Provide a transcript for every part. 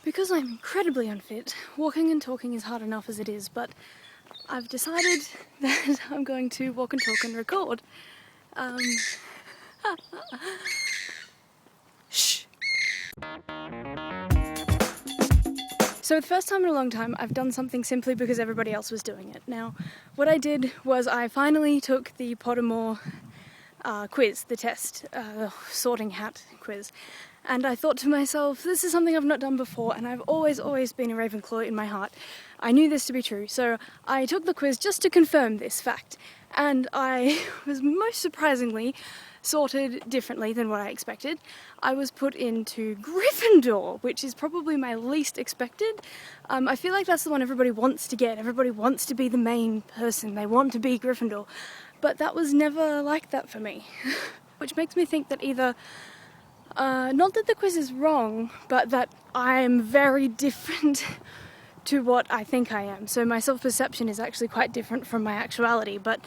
Because I'm incredibly unfit, walking and talking is hard enough as it is, but I've decided that I'm going to walk and talk and record. Shh. So the first time in a long time I've done something simply because everybody else was doing it. Now, what I did was I finally took the Pottermore quiz, the test, sorting hat quiz. And I thought to myself, this is something I've not done before, and I've always been a Ravenclaw in my heart. I knew this to be true, so I took the quiz just to confirm this fact. And I was most surprisingly sorted differently than what I expected. I was put into Gryffindor, which is probably my least expected. I feel like that's the one everybody wants to get. Everybody wants to be the main person. They want to be Gryffindor. But that was never like that for me. Which makes me think that either not that the quiz is wrong, but that I'm very different to what I think I am. So my self-perception is actually quite different from my actuality, but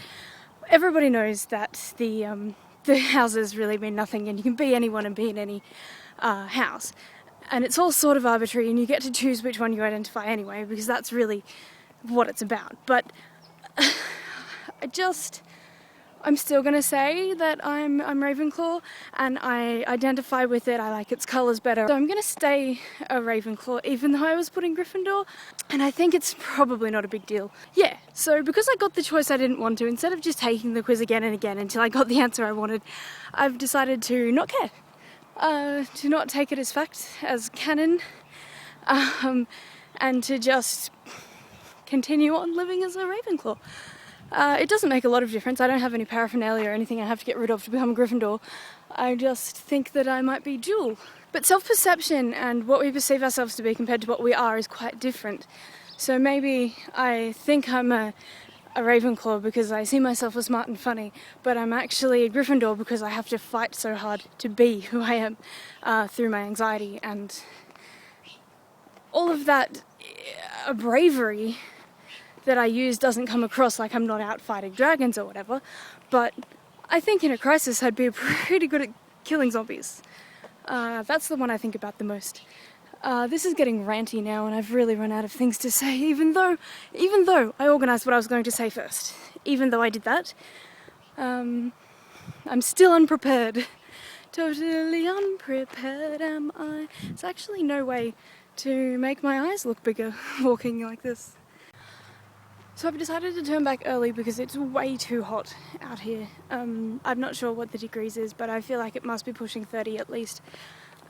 everybody knows that the houses really mean nothing, and you can be anyone and be in any house. And it's all sort of arbitrary, and you get to choose which one you identify anyway, because that's really what it's about. But I'm still going to say that I'm Ravenclaw, and I identify with it. I like its colours better. So I'm going to stay a Ravenclaw, even though I was put in Gryffindor, and I think it's probably not a big deal. Yeah, so because I got the choice I didn't want to, instead of just taking the quiz again and again until I got the answer I wanted, I've decided to not care. To not take it as fact, as canon, and to just continue on living as a Ravenclaw. It doesn't make a lot of difference. I don't have any paraphernalia or anything I have to get rid of to become a Gryffindor. I just think that I might be dual. But self-perception and what we perceive ourselves to be compared to what we are is quite different. So maybe I think I'm a Ravenclaw because I see myself as smart and funny, but I'm actually a Gryffindor because I have to fight so hard to be who I am through my anxiety and all of that bravery that I use doesn't come across like I'm not out fighting dragons or whatever, but I think in a crisis I'd be pretty good at killing zombies. That's the one I think about the most. This is getting ranty now, and I've really run out of things to say, even though I organised what I was going to say first. Even though I did that, I'm still unprepared. Totally unprepared am I. There's actually no way to make my eyes look bigger walking like this. So I've decided to turn back early because it's way too hot out here. I'm not sure what the degrees is, but I feel like it must be pushing 30 at least.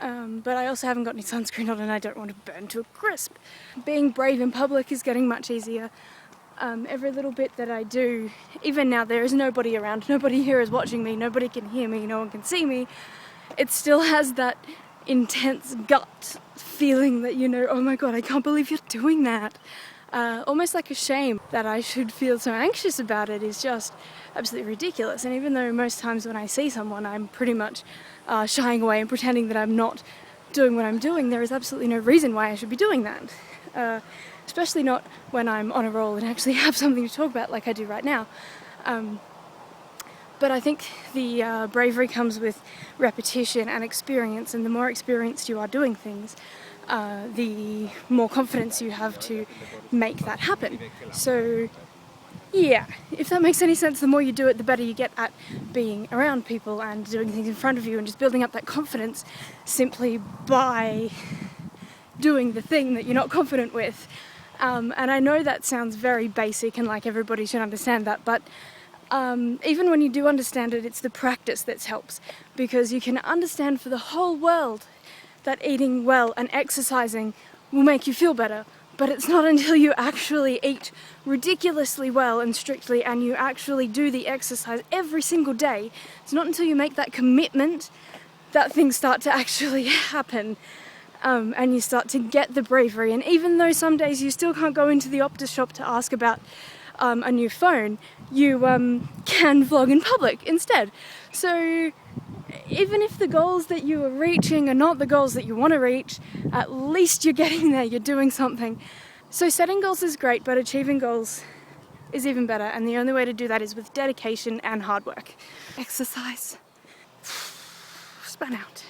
But I also haven't got any sunscreen on and I don't want to burn to a crisp. Being brave in public is getting much easier. Every little bit that I do, even now there is nobody around, nobody here is watching me, nobody can hear me, no one can see me, it still has that intense gut feeling that, you know, oh my god, I can't believe you're doing that. Almost like a shame that I should feel so anxious about it is just absolutely ridiculous. And even though most times when I see someone I'm pretty much shying away and pretending that I'm not doing what I'm doing, there is absolutely no reason why I should be doing that. Especially not when I'm on a roll and actually have something to talk about like I do right now. But I think the bravery comes with repetition and experience, and the more experienced you are doing things, the more confidence you have to make that happen. So yeah, if that makes any sense, the more you do it, the better you get at being around people and doing things in front of you and just building up that confidence simply by doing the thing that you're not confident with. And I know that sounds very basic and like everybody should understand that, but even when you do understand it, it's the practice that helps, because you can understand for the whole world that eating well and exercising will make you feel better, but it's not until you actually eat ridiculously well and strictly and you actually do the exercise every single day, it's not until you make that commitment that things start to actually happen, and you start to get the bravery. And even though some days you still can't go into the Optus shop to ask about a new phone, you can vlog in public instead. So even if the goals that you are reaching are not the goals that you want to reach, at least you're getting there, you're doing something. So setting goals is great, but achieving goals is even better, and the only way to do that is with dedication and hard work. Exercise. Span out.